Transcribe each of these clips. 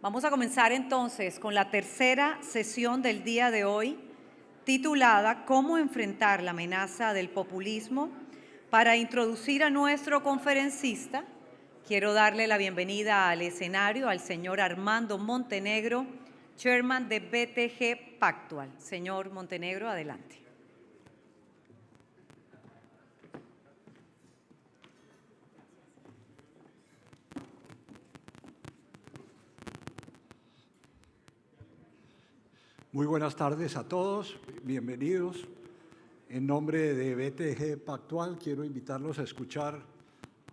Vamos a comenzar entonces con la tercera sesión del día de hoy, titulada ¿Cómo enfrentar la amenaza del populismo? Para introducir a nuestro conferencista, quiero darle la bienvenida al escenario al señor Armando Montenegro, chairman de BTG Pactual. Señor Montenegro, adelante. Muy buenas tardes a todos, bienvenidos. En nombre de BTG Pactual quiero invitarlos a escuchar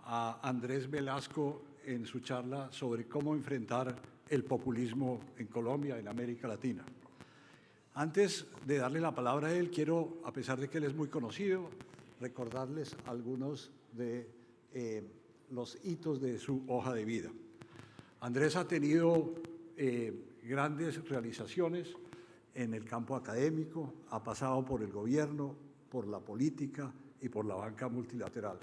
a Andrés Velasco en su charla sobre cómo enfrentar el populismo en Colombia, en América Latina. Antes de darle la palabra a él, quiero, a pesar de que él es muy conocido, recordarles algunos de los hitos de su hoja de vida. Andrés ha tenido grandes realizaciones en el campo académico, ha pasado por el gobierno, por la política y por la banca multilateral.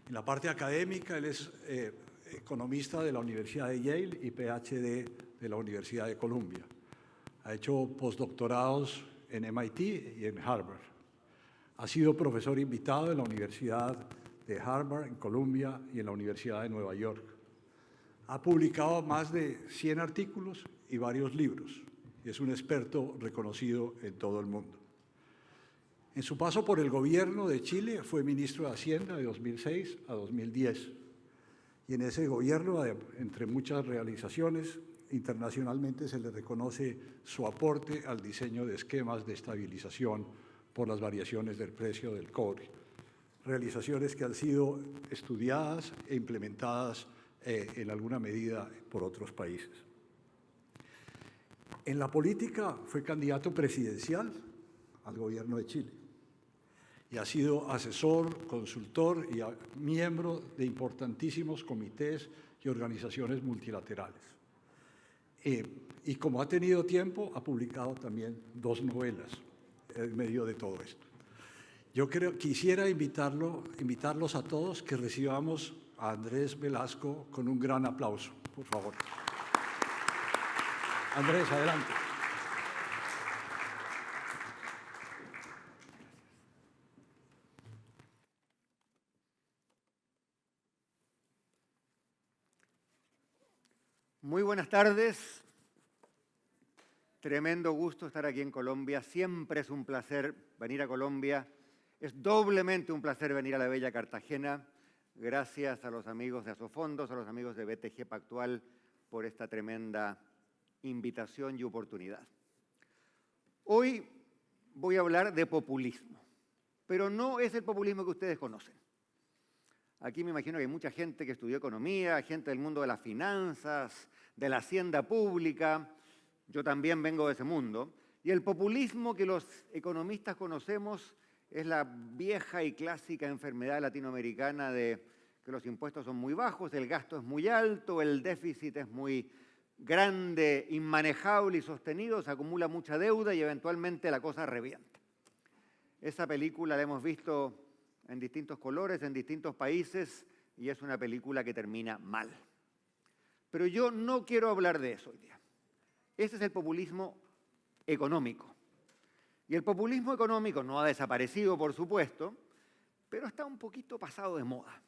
En la parte académica, él es economista de la Universidad de Yale y PhD de la Universidad de Columbia. Ha hecho postdoctorados en MIT y en Harvard. Ha sido profesor invitado en la Universidad de Harvard, en Columbia y en la Universidad de Nueva York. Ha publicado más de 100 artículos y varios libros. Y es un experto reconocido en todo el mundo. En su paso por el gobierno de Chile fue ministro de Hacienda de 2006 a 2010. Y en ese gobierno, entre muchas realizaciones, internacionalmente se le reconoce su aporte al diseño de esquemas de estabilización por las variaciones del precio del cobre. Realizaciones que han sido estudiadas e implementadas en alguna medida por otros países. En la política fue candidato presidencial al gobierno de Chile y ha sido asesor, consultor y miembro de importantísimos comités y organizaciones multilaterales. Y como ha tenido tiempo, ha publicado también 2 novelas en medio de todo esto. Yo quisiera invitarlos a todos que recibamos a Andrés Velasco con un gran aplauso, por favor. Andrés, adelante. Muy buenas tardes. Tremendo gusto estar aquí en Colombia. Siempre es un placer venir a Colombia. Es doblemente un placer venir a la bella Cartagena. Gracias a los amigos de Asofondos, a los amigos de BTG Pactual por esta tremenda invitación y oportunidad. Hoy voy a hablar de populismo, pero no es el populismo que ustedes conocen. Aquí me imagino que hay mucha gente que estudió economía, gente del mundo de las finanzas, de la hacienda pública. Yo también vengo de ese mundo. Y el populismo que los economistas conocemos es la vieja y clásica enfermedad latinoamericana de que los impuestos son muy bajos, el gasto es muy alto, el déficit es muy grande, inmanejable y sostenido, se acumula mucha deuda y eventualmente la cosa revienta. Esa película la hemos visto en distintos colores, en distintos países, y es una película que termina mal. Pero yo no quiero hablar de eso hoy día. Ese es el populismo económico. Y el populismo económico no ha desaparecido, por supuesto, pero está un poquito pasado de moda.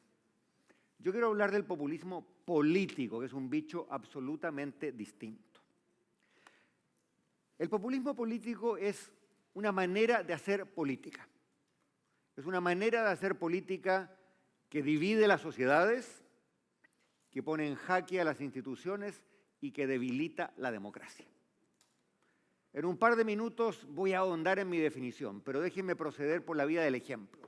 Yo quiero hablar del populismo político, que es un bicho absolutamente distinto. El populismo político es una manera de hacer política. Es una manera de hacer política que divide las sociedades, que pone en jaque a las instituciones y que debilita la democracia. En un par de minutos voy a ahondar en mi definición, pero déjenme proceder por la vía del ejemplo.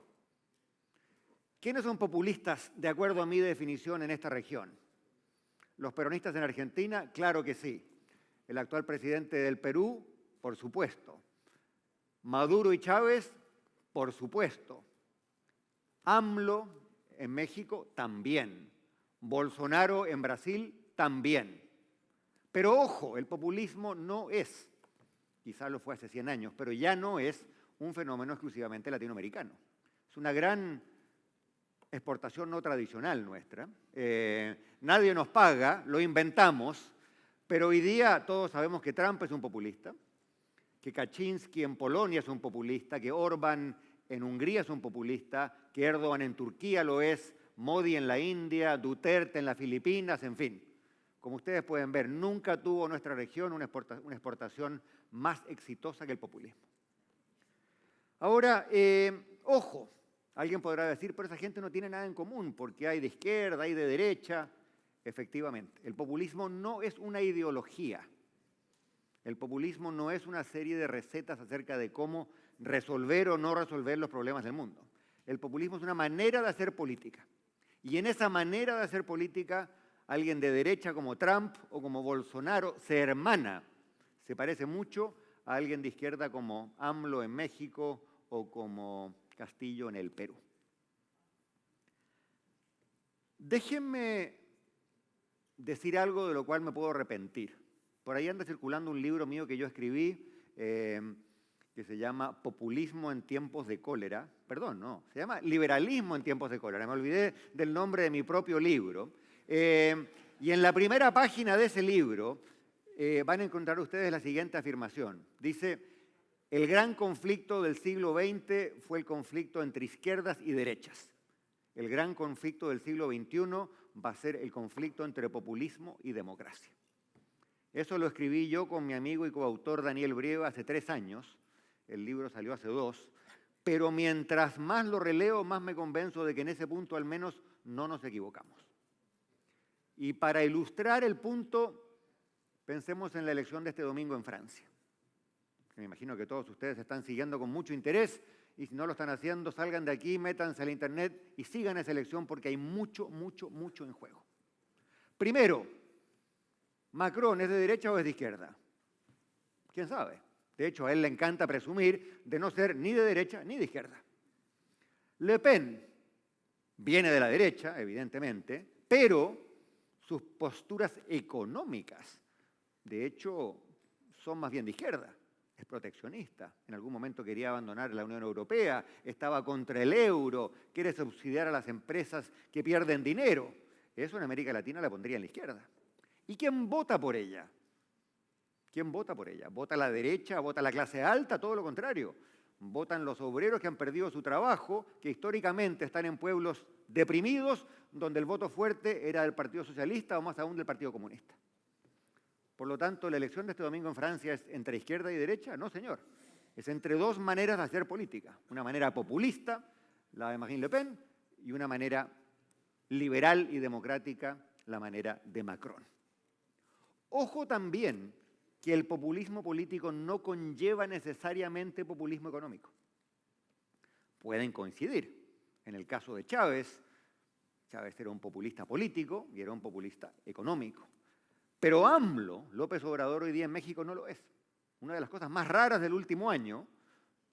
¿Quiénes son populistas de acuerdo a mi definición en esta región? ¿Los peronistas en Argentina? Claro que sí. El actual presidente del Perú, por supuesto. Maduro y Chávez, por supuesto. AMLO en México, también. Bolsonaro en Brasil, también. Pero ojo, el populismo no es, quizás lo fue hace 100 años, pero ya no es un fenómeno exclusivamente latinoamericano. Es una gran exportación no tradicional nuestra. Nadie nos paga, lo inventamos, Pero hoy día todos sabemos que Trump es un populista, que Kaczynski en Polonia es un populista, que Orbán en Hungría es un populista, que Erdogan en Turquía lo es, Modi en la India, Duterte en las Filipinas, en fin. Como ustedes pueden ver, nunca tuvo nuestra región una exportación más exitosa que el populismo. Ahora, ojo, alguien podrá decir, pero esa gente no tiene nada en común, porque hay de izquierda, hay de derecha. Efectivamente, el populismo no es una ideología. El populismo no es una serie de recetas acerca de cómo resolver o no resolver los problemas del mundo. El populismo es una manera de hacer política. Y en esa manera de hacer política, alguien de derecha como Trump o como Bolsonaro se hermana, se parece mucho a alguien de izquierda como AMLO en México o como Castillo en el Perú. Déjenme decir algo de lo cual me puedo arrepentir. Por ahí anda circulando un libro mío que yo escribí que se llama Populismo en tiempos de cólera. Perdón, no, se llama Liberalismo en tiempos de cólera. Me olvidé del nombre de mi propio libro. Y en la primera página de ese libro van a encontrar ustedes la siguiente afirmación. Dice, el gran conflicto del siglo XX fue el conflicto entre izquierdas y derechas. El gran conflicto del siglo XXI va a ser el conflicto entre populismo y democracia. Eso lo escribí yo con mi amigo y coautor Daniel Brieva hace 3 años. El libro salió hace 2. Pero mientras más lo releo, más me convenzo de que en ese punto al menos no nos equivocamos. Y para ilustrar el punto, pensemos en la elección de este domingo en Francia. Me imagino que todos ustedes están siguiendo con mucho interés y si no lo están haciendo, salgan de aquí, métanse al internet y sigan esa elección porque hay mucho, mucho, mucho en juego. Primero, ¿Macron es de derecha o es de izquierda? ¿Quién sabe? De hecho, a él le encanta presumir de no ser ni de derecha ni de izquierda. Le Pen viene de la derecha, evidentemente, pero sus posturas económicas, de hecho, son más bien de izquierda. Es proteccionista. En algún momento quería abandonar la Unión Europea, estaba contra el euro, quiere subsidiar a las empresas que pierden dinero. Eso en América Latina la pondría en la izquierda. ¿Y quién vota por ella? ¿Quién vota por ella? ¿Vota la derecha? ¿Vota la clase alta? Todo lo contrario. Votan los obreros que han perdido su trabajo, que históricamente están en pueblos deprimidos, donde el voto fuerte era del Partido Socialista o más aún del Partido Comunista. Por lo tanto, ¿la elección de este domingo en Francia es entre izquierda y derecha? No, señor. Es entre 2 maneras de hacer política. Una manera populista, la de Marine Le Pen, y una manera liberal y democrática, la manera de Macron. Ojo también que el populismo político no conlleva necesariamente populismo económico. Pueden coincidir. En el caso de Chávez, Chávez era un populista político y era un populista económico. Pero AMLO, López Obrador, hoy día en México no lo es. Una de las cosas más raras del último año,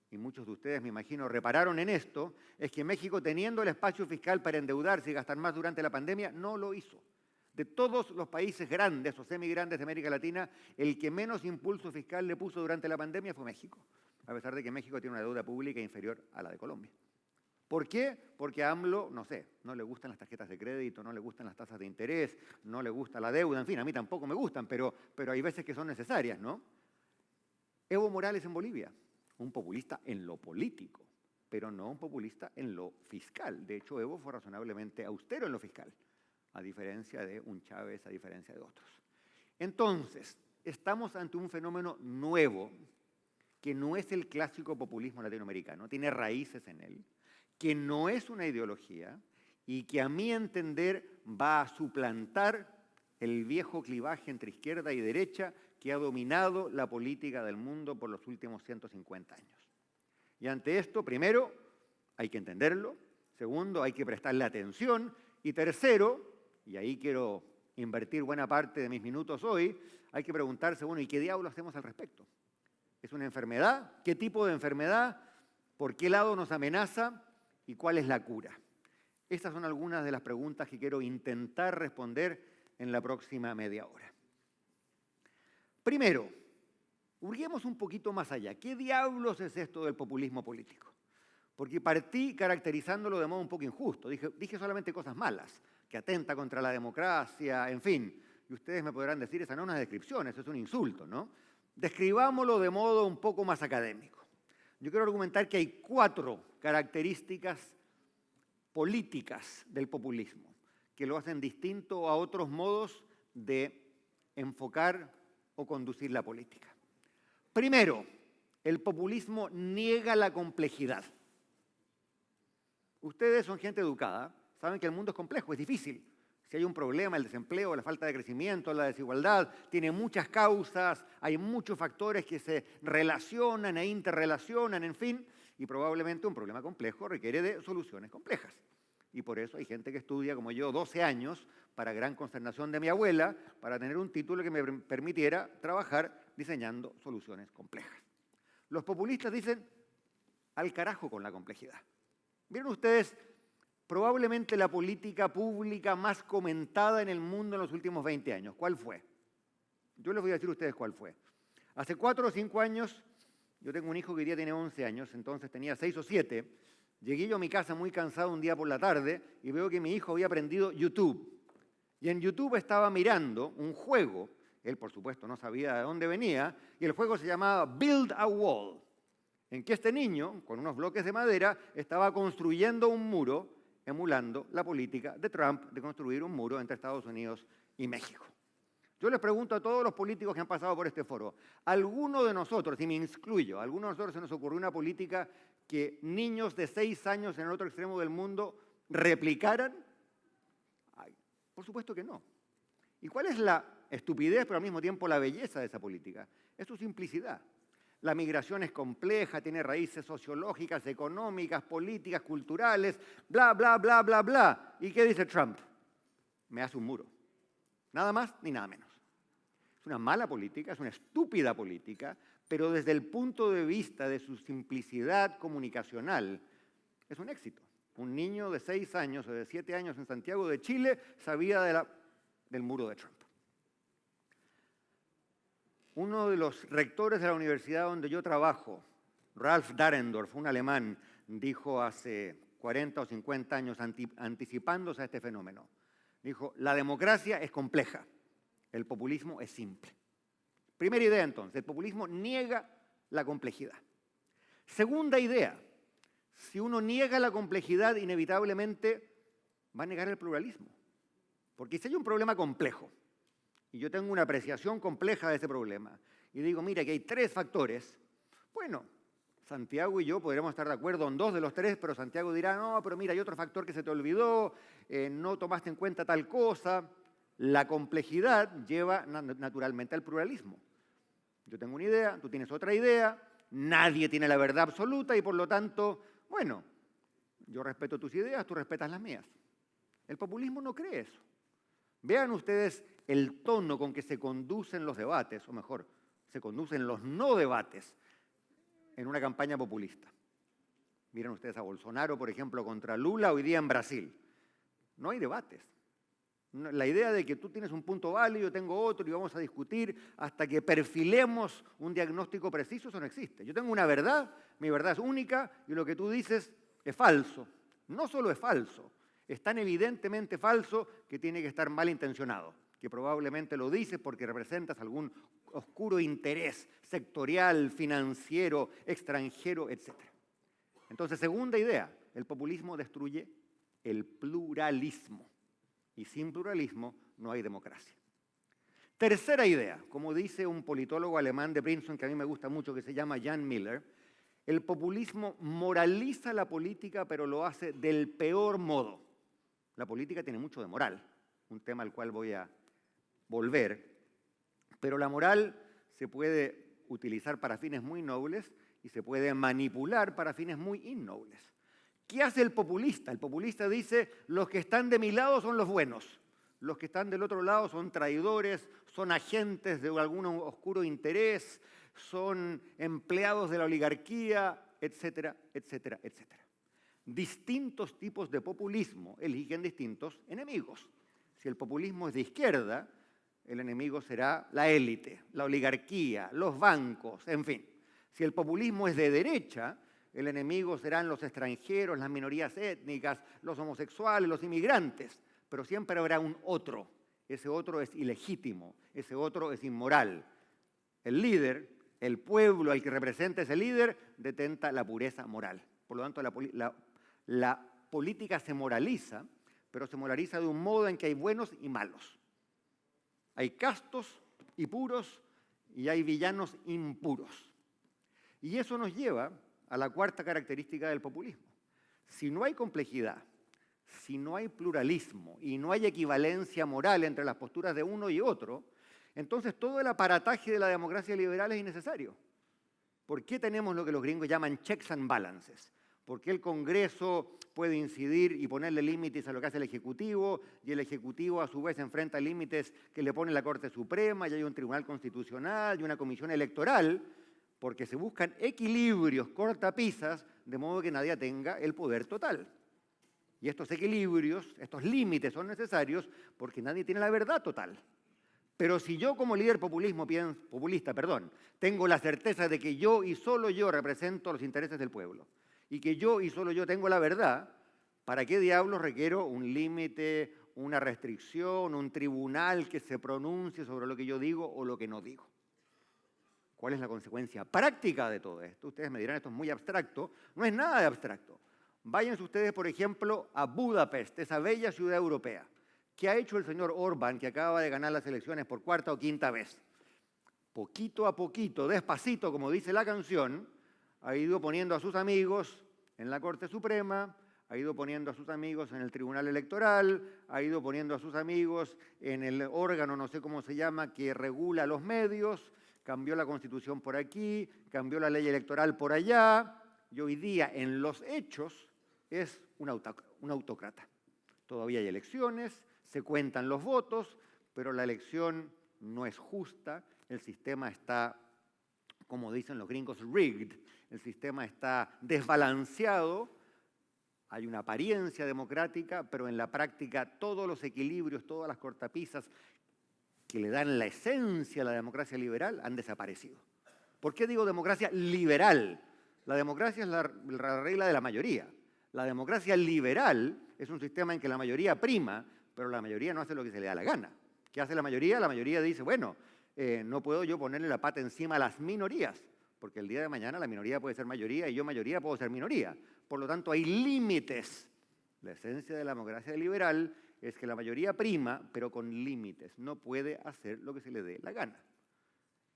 y muchos de ustedes me imagino repararon en esto, es que México, teniendo el espacio fiscal para endeudarse y gastar más durante la pandemia, no lo hizo. De todos los países grandes o semigrandes de América Latina, el que menos impulso fiscal le puso durante la pandemia fue México, a pesar de que México tiene una deuda pública inferior a la de Colombia. ¿Por qué? Porque a AMLO, no sé, no le gustan las tarjetas de crédito, no le gustan las tasas de interés, no le gusta la deuda, en fin, a mí tampoco me gustan, pero hay veces que son necesarias, ¿no? Evo Morales en Bolivia, un populista en lo político, pero no un populista en lo fiscal. De hecho, Evo fue razonablemente austero en lo fiscal, a diferencia de un Chávez, a diferencia de otros. Entonces, estamos ante un fenómeno nuevo, que no es el clásico populismo latinoamericano, tiene raíces en él, que no es una ideología y que a mi entender va a suplantar el viejo clivaje entre izquierda y derecha que ha dominado la política del mundo por los últimos 150 años. Y ante esto, primero, hay que entenderlo, segundo, hay que prestarle atención y tercero, y ahí quiero invertir buena parte de mis minutos hoy, hay que preguntarse, bueno, ¿y qué diablo hacemos al respecto? ¿Es una enfermedad? ¿Qué tipo de enfermedad? ¿Por qué lado nos amenaza? ¿Y cuál es la cura? Estas son algunas de las preguntas que quiero intentar responder en la próxima media hora. Primero, hurguemos un poquito más allá. ¿Qué diablos es esto del populismo político? Porque partí caracterizándolo de modo un poco injusto. Dije solamente cosas malas, que atenta contra la democracia, en fin. y ustedes me podrán decir, esa no es una descripción, eso es un insulto, ¿no? Describámoslo de modo un poco más académico. Yo quiero argumentar que hay 4 características políticas del populismo que lo hacen distinto a otros modos de enfocar o conducir la política. Primero, el populismo niega la complejidad. Ustedes son gente educada, saben que el mundo es complejo, es difícil. Si hay un problema, el desempleo, la falta de crecimiento, la desigualdad, tiene muchas causas, hay muchos factores que se relacionan e interrelacionan, en fin, y probablemente un problema complejo requiere de soluciones complejas. Y por eso hay gente que estudia, como yo, 12 años, para gran consternación de mi abuela, para tener un título que me permitiera trabajar diseñando soluciones complejas. Los populistas dicen, al carajo con la complejidad. Miren ustedes, probablemente la política pública más comentada en el mundo en los últimos 20 años. ¿Cuál fue? Yo les voy a decir a ustedes cuál fue. Hace 4 o 5 años, yo tengo un hijo que hoy día tiene 11 años, entonces tenía 6 o 7. Llegué yo a mi casa muy cansado un día por la tarde y veo que mi hijo había aprendido YouTube. Y en YouTube estaba mirando un juego, él por supuesto no sabía de dónde venía, y el juego se llamaba Build a Wall, en que este niño, con unos bloques de madera, estaba construyendo un muro emulando la política de Trump de construir un muro entre Estados Unidos y México. Yo les pregunto a todos los políticos que han pasado por este foro, ¿alguno de nosotros, y me incluyo, alguno de nosotros se nos ocurrió una política que niños de 6 años en el otro extremo del mundo replicaran? Ay, por supuesto que no. ¿Y cuál es la estupidez, pero al mismo tiempo la belleza de esa política? Es su simplicidad. La migración es compleja, tiene raíces sociológicas, económicas, políticas, culturales, bla, bla, bla, bla, bla. ¿Y qué dice Trump? Me hace un muro. Nada más ni nada menos. Es una mala política, es una estúpida política, pero desde el punto de vista de su simplicidad comunicacional, es un éxito. Un niño de 6 años o de 7 años en Santiago de Chile sabía del muro de Trump. Uno de los rectores de la universidad donde yo trabajo, Ralph Dahrendorf, un alemán, dijo hace 40 o 50 años, anticipándose a este fenómeno, dijo, la democracia es compleja, el populismo es simple. Primera idea entonces, el populismo niega la complejidad. Segunda idea, si uno niega la complejidad, inevitablemente va a negar el pluralismo. Porque si hay un problema complejo, y yo tengo una apreciación compleja de ese problema, y digo, mira, que hay 3 factores, bueno, Santiago y yo podríamos estar de acuerdo en 2 de los 3, pero Santiago dirá, no, pero mira, hay otro factor que se te olvidó, no tomaste en cuenta tal cosa. La complejidad lleva naturalmente al pluralismo. Yo tengo una idea, tú tienes otra idea, nadie tiene la verdad absoluta y por lo tanto, bueno, yo respeto tus ideas, tú respetas las mías. El populismo no cree eso. Vean ustedes el tono con que se conducen los debates, o mejor, se conducen los no debates en una campaña populista. Miren ustedes a Bolsonaro, por ejemplo, contra Lula hoy día en Brasil. No hay debates. La idea de que tú tienes un punto válido, yo tengo otro y vamos a discutir hasta que perfilemos un diagnóstico preciso, eso no existe. Yo tengo una verdad, mi verdad es única y lo que tú dices es falso. No solo es falso, es tan evidentemente falso que tiene que estar malintencionado, que probablemente lo dices porque representas algún oscuro interés sectorial, financiero, extranjero, etc. Entonces, segunda idea, el populismo destruye el pluralismo. Y sin pluralismo no hay democracia. Tercera idea, como dice un politólogo alemán de Princeton que a mí me gusta mucho, que se llama Jan Miller, el populismo moraliza la política, pero lo hace del peor modo. La política tiene mucho de moral, un tema al cual voy a volver, pero la moral se puede utilizar para fines muy nobles y se puede manipular para fines muy innobles. ¿Qué hace el populista? El populista dice, los que están de mi lado son los buenos, los que están del otro lado son traidores, son agentes de algún oscuro interés, son empleados de la oligarquía, etcétera, etcétera, etcétera. Distintos tipos de populismo eligen distintos enemigos. Si el populismo es de izquierda, el enemigo será la élite, la oligarquía, los bancos, en fin. Si el populismo es de derecha, el enemigo serán los extranjeros, las minorías étnicas, los homosexuales, los inmigrantes, pero siempre habrá un otro ese otro es ilegítimo, ese otro es inmoral. El líder, el pueblo al que representa ese líder, detenta la pureza moral. Por lo tanto, la política se moraliza, pero se moraliza de un modo en que hay buenos y malos. Hay castos y puros y hay villanos impuros. Y eso nos lleva a la cuarta característica del populismo. Si no hay complejidad, si no hay pluralismo y no hay equivalencia moral entre las posturas de uno y otro, entonces todo el aparataje de la democracia liberal es innecesario. ¿Por qué tenemos lo que los gringos llaman checks and balances? ¿Por qué el Congreso puede incidir y ponerle límites a lo que hace el Ejecutivo y el Ejecutivo a su vez enfrenta límites que le pone la Corte Suprema y hay un Tribunal Constitucional y una Comisión Electoral? Porque se buscan equilibrios, cortapisas, de modo que nadie tenga el poder total. Y estos equilibrios, estos límites son necesarios porque nadie tiene la verdad total. Pero si yo como líder populista, tengo la certeza de que yo y solo yo represento los intereses del pueblo y que yo y solo yo tengo la verdad, ¿para qué diablos requiero un límite, una restricción, un tribunal que se pronuncie sobre lo que yo digo o lo que no digo? ¿Cuál es la consecuencia práctica de todo esto? Ustedes me dirán, esto es muy abstracto. No es nada de abstracto. Váyanse ustedes, por ejemplo, a Budapest, esa bella ciudad europea. ¿Qué ha hecho el señor Orbán, que acaba de ganar las elecciones por cuarta o quinta vez? Poquito a poquito, despacito, como dice la canción, ha ido poniendo a sus amigos en la Corte Suprema, ha ido poniendo a sus amigos en el Tribunal Electoral, ha ido poniendo a sus amigos en el órgano, no sé cómo se llama, que regula los medios, cambió la Constitución por aquí, cambió la ley electoral por allá, y hoy día en los hechos es un autócrata. Todavía hay elecciones, se cuentan los votos, pero la elección no es justa, el sistema está, como dicen los gringos, rigged, el sistema está desbalanceado, hay una apariencia democrática, pero en la práctica todos los equilibrios, todas las cortapisas que le dan la esencia a la democracia liberal han desaparecido. ¿Por qué digo democracia liberal? La democracia es la regla de la mayoría. La democracia liberal es un sistema en que la mayoría prima, pero la mayoría no hace lo que se le da la gana. ¿Qué hace la mayoría? La mayoría dice, bueno, no puedo yo ponerle la pata encima a las minorías, porque el día de mañana la minoría puede ser mayoría y yo mayoría puedo ser minoría. Por lo tanto, hay límites. La esencia de la democracia liberal es que la mayoría prima, pero con límites. No puede hacer lo que se le dé la gana.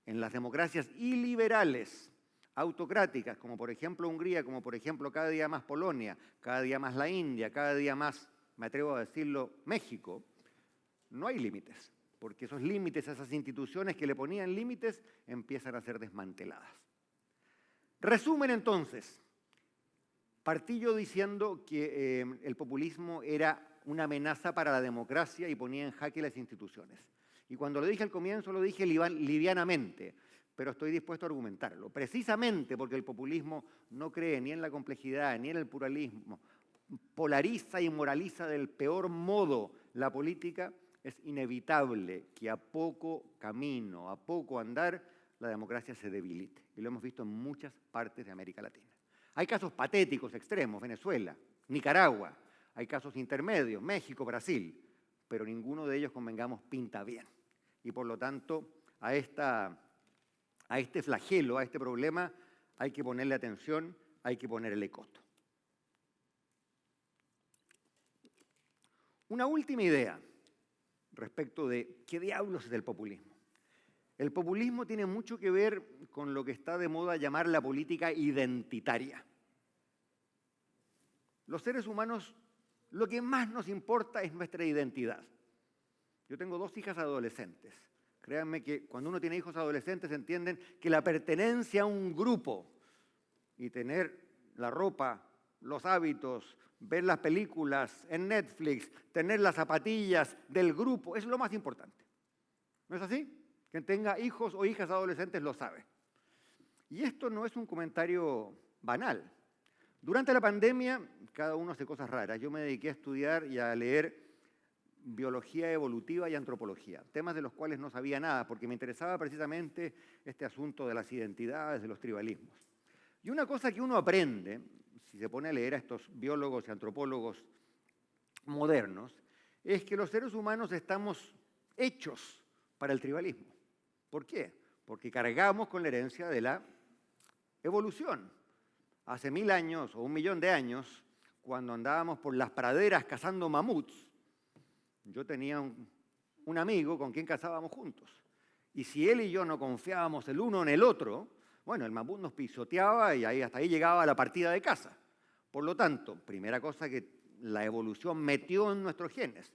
En las democracias iliberales, autocráticas, como por ejemplo Hungría, como por ejemplo cada día más Polonia, cada día más la India, cada día más, me atrevo a decirlo, México, no hay límites, porque esos límites, esas instituciones que le ponían límites, empiezan a ser desmanteladas. Resumen entonces, partí yo diciendo que el populismo era una amenaza para la democracia y ponía en jaque las instituciones. Y cuando lo dije al comienzo, lo dije livianamente, pero estoy dispuesto a argumentarlo. Precisamente porque el populismo no cree ni en la complejidad ni en el pluralismo, polariza y moraliza del peor modo la política, es inevitable que a poco camino, a poco andar, la democracia se debilite. Y lo hemos visto en muchas partes de América Latina. Hay casos patéticos, extremos, Venezuela, Nicaragua. Hay casos intermedios, México, Brasil. Pero ninguno de ellos, convengamos, pinta bien. Y por lo tanto, a este flagelo, a este problema, hay que ponerle atención, hay que ponerle coto. Una última idea respecto de qué diablos es el populismo. El populismo tiene mucho que ver con lo que está de moda llamar la política identitaria. Los seres humanos, lo que más nos importa es nuestra identidad. Yo tengo 2 hijas adolescentes. Créanme que cuando uno tiene hijos adolescentes entienden que la pertenencia a un grupo y tener la ropa, los hábitos, ver las películas en Netflix, tener las zapatillas del grupo, es lo más importante. ¿No es así? Quien tenga hijos o hijas adolescentes lo sabe. Y esto no es un comentario banal. Durante la pandemia, cada uno hace cosas raras. Yo me dediqué a estudiar y a leer biología evolutiva y antropología, temas de los cuales no sabía nada, porque me interesaba precisamente este asunto de las identidades, de los tribalismos. Y una cosa que uno aprende, si se pone a leer a estos biólogos y antropólogos modernos, es que los seres humanos estamos hechos para el tribalismo. ¿Por qué? Porque cargamos con la herencia de la evolución. Hace 1000 años o 1.000.000 de años, cuando andábamos por las praderas cazando mamuts, yo tenía un amigo con quien cazábamos juntos. Y si él y yo no confiábamos el uno en el otro, bueno, el mamut nos pisoteaba y hasta ahí llegaba la partida de caza. Por lo tanto, primera cosa que la evolución metió en nuestros genes,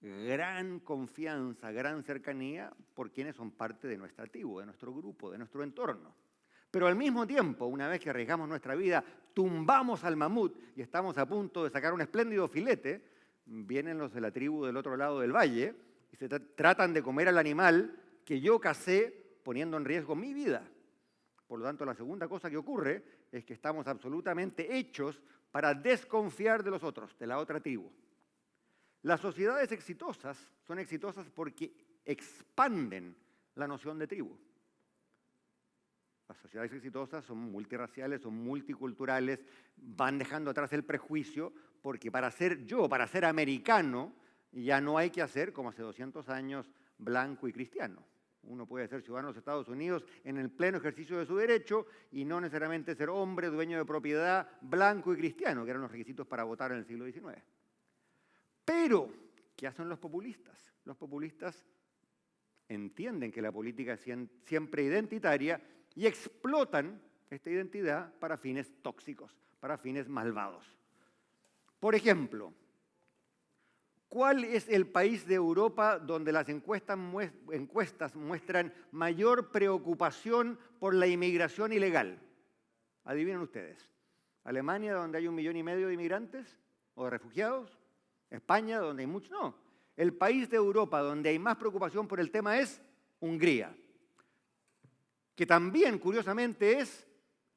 gran confianza, gran cercanía por quienes son parte de nuestra tribu, de nuestro grupo, de nuestro entorno. Pero al mismo tiempo, una vez que arriesgamos nuestra vida, tumbamos al mamut y estamos a punto de sacar un espléndido filete, vienen los de la tribu del otro lado del valle y se tratan de comer al animal que yo cacé poniendo en riesgo mi vida. Por lo tanto, la segunda cosa que ocurre es que estamos absolutamente hechos para desconfiar de los otros, de la otra tribu. Las sociedades exitosas son exitosas porque expanden la noción de tribu. Las sociedades exitosas son multirraciales, son multiculturales, van dejando atrás el prejuicio, porque para ser americano, ya no hay que hacer, como hace 200 años, blanco y cristiano. Uno puede ser ciudadano de los Estados Unidos en el pleno ejercicio de su derecho y no necesariamente ser hombre, dueño de propiedad, blanco y cristiano, que eran los requisitos para votar en el siglo XIX. Pero, ¿qué hacen los populistas? Los populistas entienden que la política es siempre identitaria y explotan esta identidad para fines tóxicos, para fines malvados. Por ejemplo, ¿cuál es el país de Europa donde las encuestas muestran mayor preocupación por la inmigración ilegal? Adivinen ustedes. ¿Alemania, donde hay 1,5 millones de inmigrantes o de refugiados? ¿España, donde hay muchos? No. El país de Europa donde hay más preocupación por el tema es Hungría, que también, curiosamente, es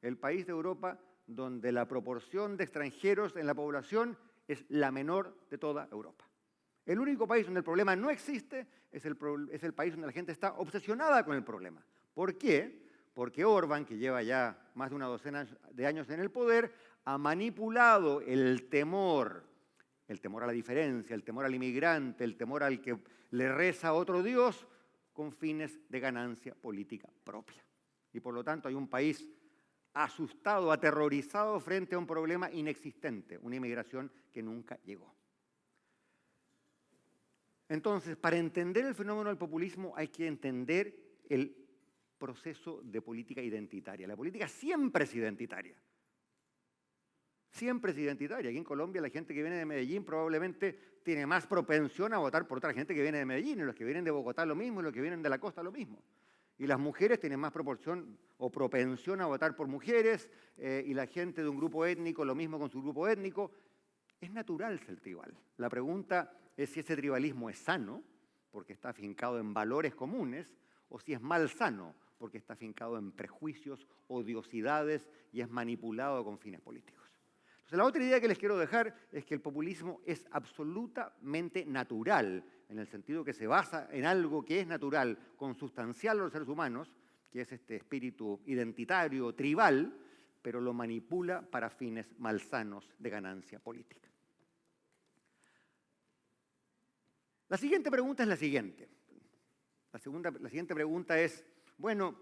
el país de Europa donde la proporción de extranjeros en la población es la menor de toda Europa. El único país donde el problema no existe es el país donde la gente está obsesionada con el problema. ¿Por qué? Porque Orbán, que lleva ya más de una docena de años en el poder, ha manipulado el temor a la diferencia, el temor al inmigrante, el temor al que le reza a otro Dios, con fines de ganancia política propia. Y por lo tanto hay un país asustado, aterrorizado frente a un problema inexistente, una inmigración que nunca llegó. Entonces, para entender el fenómeno del populismo hay que entender el proceso de política identitaria. La política siempre es identitaria. Siempre es identitaria. Aquí en Colombia la gente que viene de Medellín probablemente tiene más propensión a votar por otra gente que viene de Medellín, y los que vienen de Bogotá lo mismo, y los que vienen de la costa lo mismo. Y las mujeres tienen más proporción o propensión a votar por mujeres, y la gente de un grupo étnico lo mismo con su grupo étnico. Es natural ser tribal. La pregunta es si ese tribalismo es sano, porque está afincado en valores comunes, o si es malsano, porque está afincado en prejuicios, odiosidades y es manipulado con fines políticos. Entonces, la otra idea que les quiero dejar es que el populismo es absolutamente natural, en el sentido que se basa en algo que es natural, consustancial a los seres humanos, que es este espíritu identitario, tribal, pero lo manipula para fines malsanos de ganancia política. La siguiente pregunta es la siguiente. La siguiente pregunta es, bueno,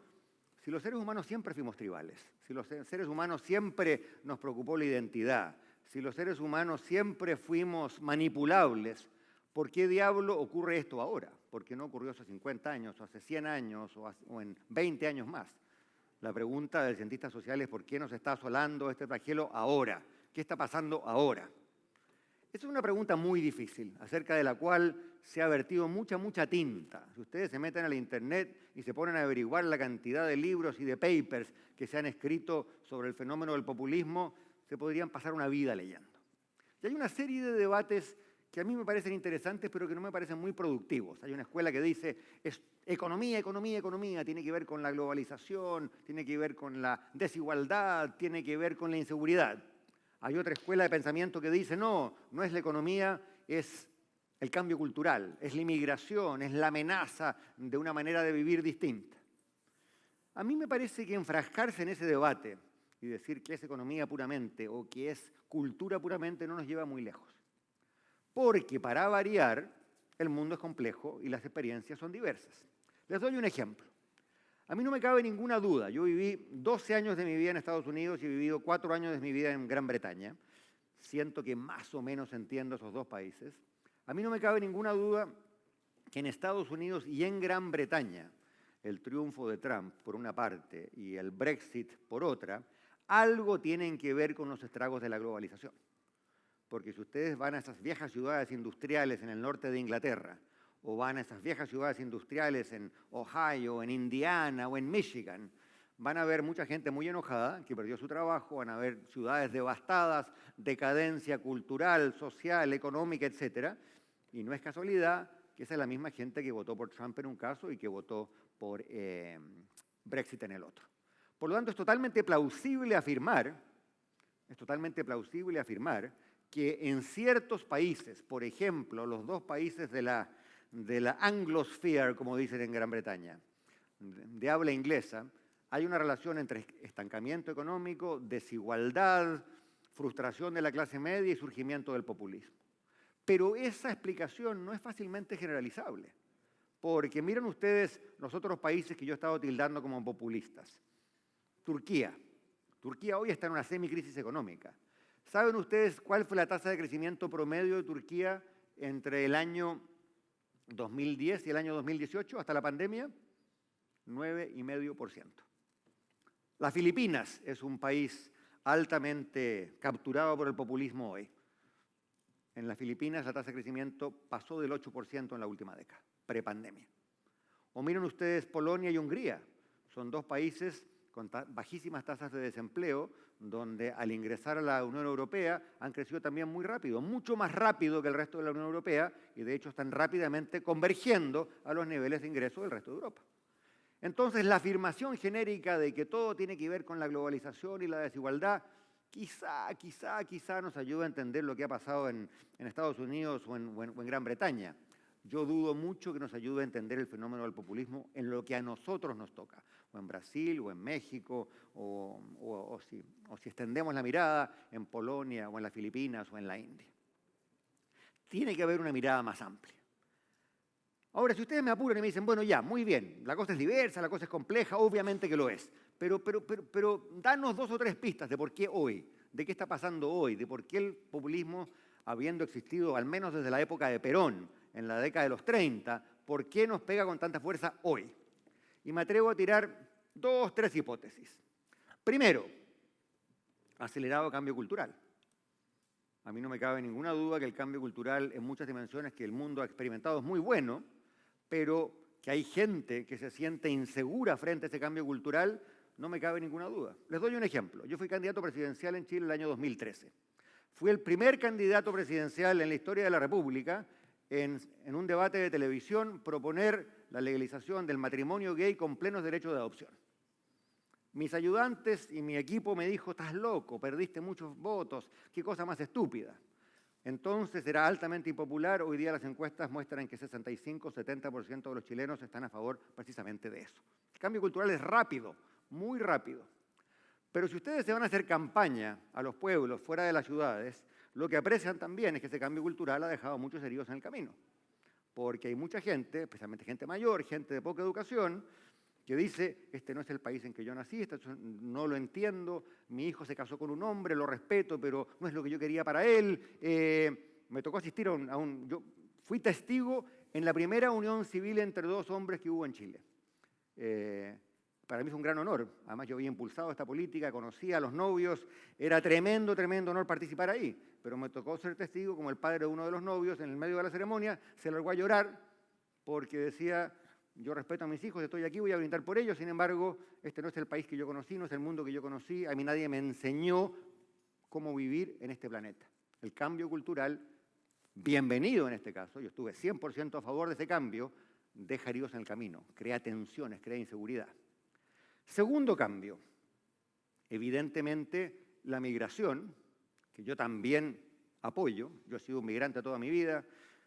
si los seres humanos siempre fuimos tribales, si los seres humanos siempre nos preocupó la identidad, si los seres humanos siempre fuimos manipulables, ¿por qué diablo ocurre esto ahora? ¿Por qué no ocurrió hace 50 años, o hace 100 años, o en 20 años más? La pregunta del cientista social es ¿por qué nos está asolando este flagelo ahora? ¿Qué está pasando ahora? Esta es una pregunta muy difícil, acerca de la cual se ha vertido mucha tinta. Si ustedes se meten al internet y se ponen a averiguar la cantidad de libros y de papers que se han escrito sobre el fenómeno del populismo, se podrían pasar una vida leyendo. Y hay una serie de debates que a mí me parecen interesantes, pero que no me parecen muy productivos. Hay una escuela que dice, es economía, tiene que ver con la globalización, tiene que ver con la desigualdad, tiene que ver con la inseguridad. Hay otra escuela de pensamiento que dice, no es la economía, es el cambio cultural, es la inmigración, es la amenaza de una manera de vivir distinta. A mí me parece que enfrascarse en ese debate y decir que es economía puramente o que es cultura puramente no nos lleva muy lejos. Porque para variar, el mundo es complejo y las experiencias son diversas. Les doy un ejemplo. A mí no me cabe ninguna duda, yo viví 12 años de mi vida en Estados Unidos y he vivido 4 años de mi vida en Gran Bretaña. Siento que más o menos entiendo esos dos países. A mí no me cabe ninguna duda que en Estados Unidos y en Gran Bretaña, el triunfo de Trump por una parte y el Brexit por otra, algo tienen que ver con los estragos de la globalización. Porque si ustedes van a esas viejas ciudades industriales en el norte de Inglaterra, o van a esas viejas ciudades industriales en Ohio, en Indiana o en Michigan, van a ver mucha gente muy enojada que perdió su trabajo, van a ver ciudades devastadas, decadencia cultural, social, económica, etc. Y no es casualidad que esa es la misma gente que votó por Trump en un caso y que votó por Brexit en el otro. Por lo tanto, es totalmente plausible afirmar que en ciertos países, por ejemplo, los dos países de la Anglosphere, como dicen en Gran Bretaña, de habla inglesa, hay una relación entre estancamiento económico, desigualdad, frustración de la clase media y surgimiento del populismo. Pero esa explicación no es fácilmente generalizable, porque miren ustedes los otros países que yo he estado tildando como populistas. Turquía hoy está en una semicrisis económica. ¿Saben ustedes cuál fue la tasa de crecimiento promedio de Turquía entre el año 2010 y el año 2018, hasta la pandemia? 9,5%. Las Filipinas es un país altamente capturado por el populismo hoy. En las Filipinas la tasa de crecimiento pasó del 8% en la última década, prepandemia. O miren ustedes Polonia y Hungría. Son dos países con bajísimas tasas de desempleo, donde al ingresar a la Unión Europea han crecido también muy rápido, mucho más rápido que el resto de la Unión Europea, y de hecho están rápidamente convergiendo a los niveles de ingreso del resto de Europa. Entonces, la afirmación genérica de que todo tiene que ver con la globalización y la desigualdad, quizá nos ayuda a entender lo que ha pasado en Estados Unidos o en Gran Bretaña. Yo dudo mucho que nos ayude a entender el fenómeno del populismo en lo que a nosotros nos toca, o en Brasil, o en México, o si extendemos la mirada en Polonia, o en las Filipinas, o en la India. Tiene que haber una mirada más amplia. Ahora, si ustedes me apuran y me dicen, bueno, ya, muy bien, la cosa es diversa, la cosa es compleja, obviamente que lo es, pero danos 2 o 3 pistas de por qué hoy, de qué está pasando hoy, de por qué el populismo, habiendo existido al menos desde la época de Perón, en la década de los 30, ¿por qué nos pega con tanta fuerza hoy? Y me atrevo a tirar 2 o 3 hipótesis. Primero, acelerado cambio cultural. A mí no me cabe ninguna duda que el cambio cultural en muchas dimensiones que el mundo ha experimentado es muy bueno, pero que hay gente que se siente insegura frente a ese cambio cultural, no me cabe ninguna duda. Les doy un ejemplo. Yo fui candidato presidencial en Chile el año 2013. Fui el primer candidato presidencial en la historia de la República en un debate de televisión proponer la legalización del matrimonio gay con plenos derechos de adopción. Mis ayudantes y mi equipo me dijo, estás loco, perdiste muchos votos, qué cosa más estúpida. Entonces era altamente impopular, hoy día las encuestas muestran que 65-70% de los chilenos están a favor precisamente de eso. El cambio cultural es rápido, muy rápido. Pero si ustedes se van a hacer campaña a los pueblos fuera de las ciudades, lo que aprecian también es que ese cambio cultural ha dejado muchos heridos en el camino. Porque hay mucha gente, especialmente gente mayor, gente de poca educación, que dice, este no es el país en que yo nací, esto no lo entiendo, mi hijo se casó con un hombre, lo respeto, pero no es lo que yo quería para él. Me tocó asistir yo fui testigo en la primera unión civil entre 2 hombres que hubo en Chile. Para mí fue un gran honor. Además, yo había impulsado esta política, conocía a los novios, era tremendo honor participar ahí. Pero me tocó ser testigo como el padre de uno de los novios, en el medio de la ceremonia, se largó a llorar porque decía, yo respeto a mis hijos, estoy aquí, voy a brindar por ellos, sin embargo, este no es el país que yo conocí, no es el mundo que yo conocí, a mí nadie me enseñó cómo vivir en este planeta. El cambio cultural, bienvenido en este caso, yo estuve 100% a favor de ese cambio, deja heridos en el camino, crea tensiones, crea inseguridad. Segundo cambio, evidentemente la migración, que yo también apoyo, yo he sido un migrante toda mi vida,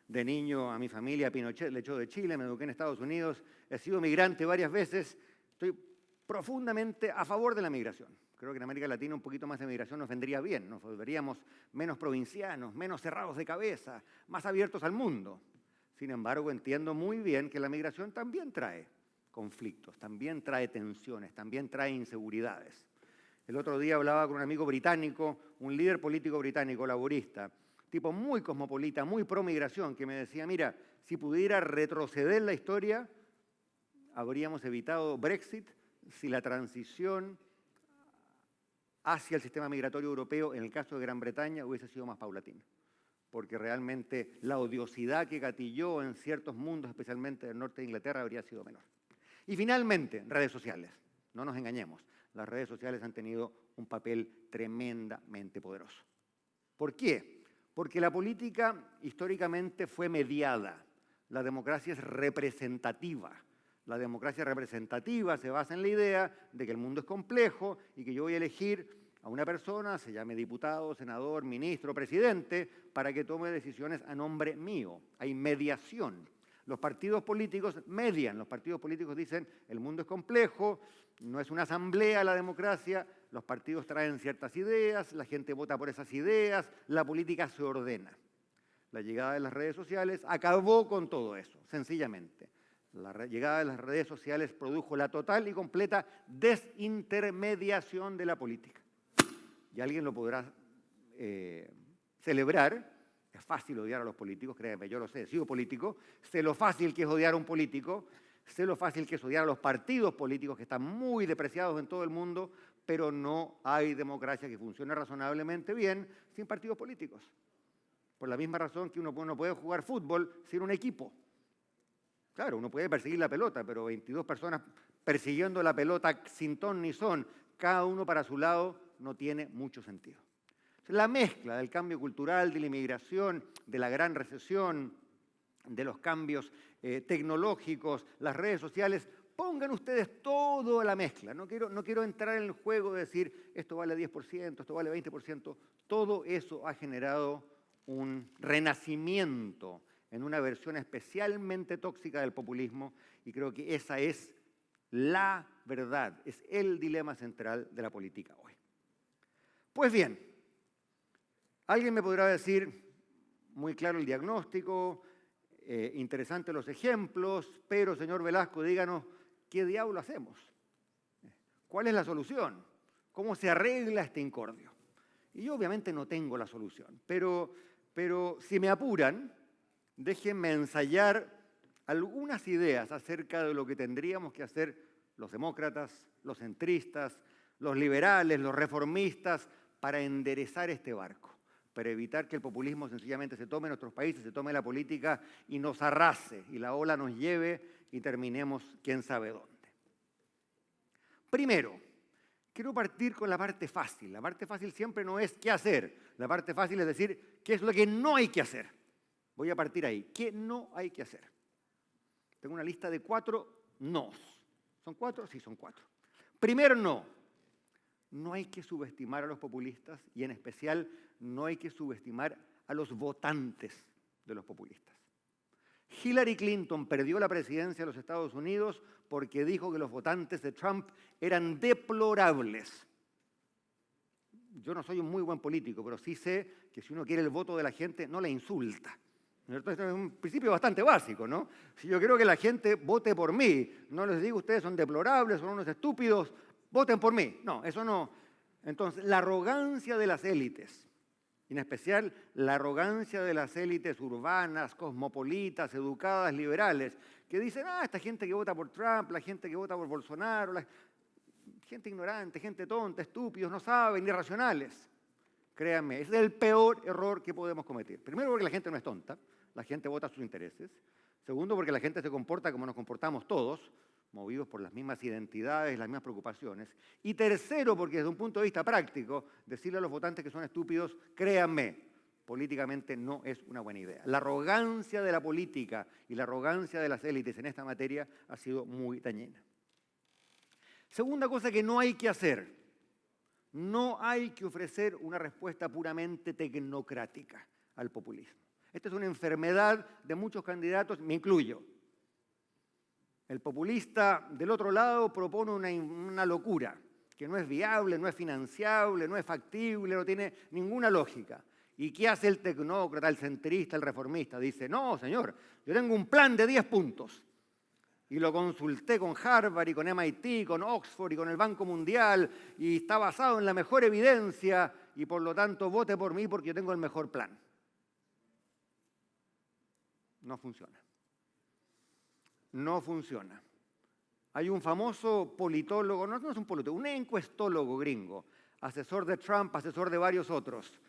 de niño a mi familia Pinochet le echó de Chile, me eduqué en Estados Unidos, he sido migrante varias veces, estoy profundamente a favor de la migración. Creo que en América Latina un poquito más de migración nos vendría bien, nos volveríamos menos provincianos, menos cerrados de cabeza, más abiertos al mundo. Sin embargo, entiendo muy bien que la migración también trae conflictos, también trae tensiones, también trae inseguridades. El otro día hablaba con un amigo británico, un líder político británico, laborista, tipo muy cosmopolita, muy pro migración, que me decía, mira, si pudiera retroceder la historia, habríamos evitado Brexit si la transición hacia el sistema migratorio europeo, en el caso de Gran Bretaña, hubiese sido más paulatina. Porque realmente la odiosidad que gatilló en ciertos mundos, especialmente del norte de Inglaterra, habría sido menor. Y finalmente, redes sociales. No nos engañemos, las redes sociales han tenido un papel tremendamente poderoso. ¿Por qué? Porque la política históricamente fue mediada. La democracia es representativa. La democracia representativa se basa en la idea de que el mundo es complejo y que yo voy a elegir a una persona, se llame diputado, senador, ministro, presidente, para que tome decisiones a nombre mío. Hay mediación. Los partidos políticos median. Los partidos políticos dicen, el mundo es complejo, no es una asamblea la democracia, los partidos traen ciertas ideas, la gente vota por esas ideas, la política se ordena. La llegada de las redes sociales acabó con todo eso, sencillamente. La llegada de las redes sociales produjo la total y completa desintermediación de la política. Y alguien lo podrá celebrar. Es fácil odiar a los políticos, créanme, yo lo sé, he sido político, sé lo fácil que es odiar a un político, sé lo fácil que es odiar a los partidos políticos que están muy depreciados en todo el mundo, pero no hay democracia que funcione razonablemente bien sin partidos políticos. Por la misma razón que uno no puede jugar fútbol sin un equipo. Claro, uno puede perseguir la pelota, pero 22 personas persiguiendo la pelota sin ton ni son, cada uno para su lado, no tiene mucho sentido. La mezcla del cambio cultural, de la inmigración, de la gran recesión, de los cambios tecnológicos, las redes sociales, pongan ustedes todo a la mezcla. No quiero entrar en el juego de decir esto vale 10%, esto vale 20%. Todo eso ha generado un renacimiento en una versión especialmente tóxica del populismo y creo que esa es la verdad, es el dilema central de la política hoy. Pues bien, alguien me podrá decir, muy claro el diagnóstico, interesantes los ejemplos, pero señor Velasco, díganos, ¿qué diablo hacemos? ¿Cuál es la solución? ¿Cómo se arregla este incordio? Y yo obviamente no tengo la solución, pero si me apuran, déjenme ensayar algunas ideas acerca de lo que tendríamos que hacer los demócratas, los centristas, los liberales, los reformistas, para enderezar este barco, para evitar que el populismo sencillamente se tome nuestros países, se tome la política y nos arrase, y la ola nos lleve y terminemos quién sabe dónde. Primero, quiero partir con la parte fácil. La parte fácil siempre no es qué hacer. La parte fácil es decir qué es lo que no hay que hacer. Voy a partir ahí. ¿Qué no hay que hacer? Tengo una lista de 4 nos. ¿Son 4? Sí, son 4. Primero no. No hay que subestimar a los populistas y en especial no hay que subestimar a los votantes de los populistas. Hillary Clinton perdió la presidencia de los Estados Unidos porque dijo que los votantes de Trump eran deplorables. Yo no soy un muy buen político, pero sí sé que si uno quiere el voto de la gente, no la insulta. Entonces es un principio bastante básico, ¿no? Si yo quiero que la gente vote por mí, no les digo ustedes son deplorables, son unos estúpidos, voten por mí. No, eso no. Entonces, la arrogancia de las élites, en especial la arrogancia de las élites urbanas, cosmopolitas, educadas, liberales, que dicen, esta gente que vota por Trump, la gente que vota por Bolsonaro, la gente ignorante, gente tonta, estúpidos, no saben, irracionales. Créanme, ese es el peor error que podemos cometer. Primero porque la gente no es tonta, la gente vota sus intereses. Segundo porque la gente se comporta como nos comportamos todos, movidos por las mismas identidades, las mismas preocupaciones. Y tercero, porque desde un punto de vista práctico, decirle a los votantes que son estúpidos, créanme, políticamente no es una buena idea. La arrogancia de la política y la arrogancia de las élites en esta materia ha sido muy dañina. Segunda cosa que no hay que hacer, no hay que ofrecer una respuesta puramente tecnocrática al populismo. Esta es una enfermedad de muchos candidatos, me incluyo. El populista del otro lado propone una locura que no es viable, no es financiable, no es factible, no tiene ninguna lógica. ¿Y qué hace el tecnócrata, el centrista, el reformista? Dice, no, señor, yo tengo un plan de 10 puntos. Y lo consulté con Harvard y con MIT, con Oxford y con el Banco Mundial, y está basado en la mejor evidencia, y por lo tanto vote por mí porque yo tengo el mejor plan. No funciona. No funciona. Hay un famoso politólogo, no es un politólogo, un encuestólogo gringo, asesor de Trump, asesor de varios otros,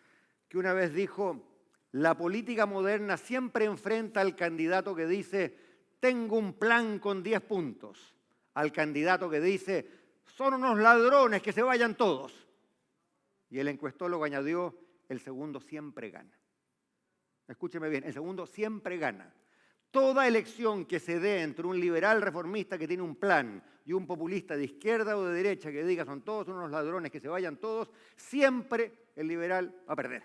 que una vez dijo, la política moderna siempre enfrenta al candidato que dice, tengo un plan con 10 puntos, al candidato que dice, son unos ladrones, que se vayan todos. Y el encuestólogo añadió, el segundo siempre gana. Escúcheme bien, el segundo siempre gana. Toda elección que se dé entre un liberal reformista que tiene un plan y un populista de izquierda o de derecha que diga son todos unos ladrones, que se vayan todos, siempre el liberal va a perder.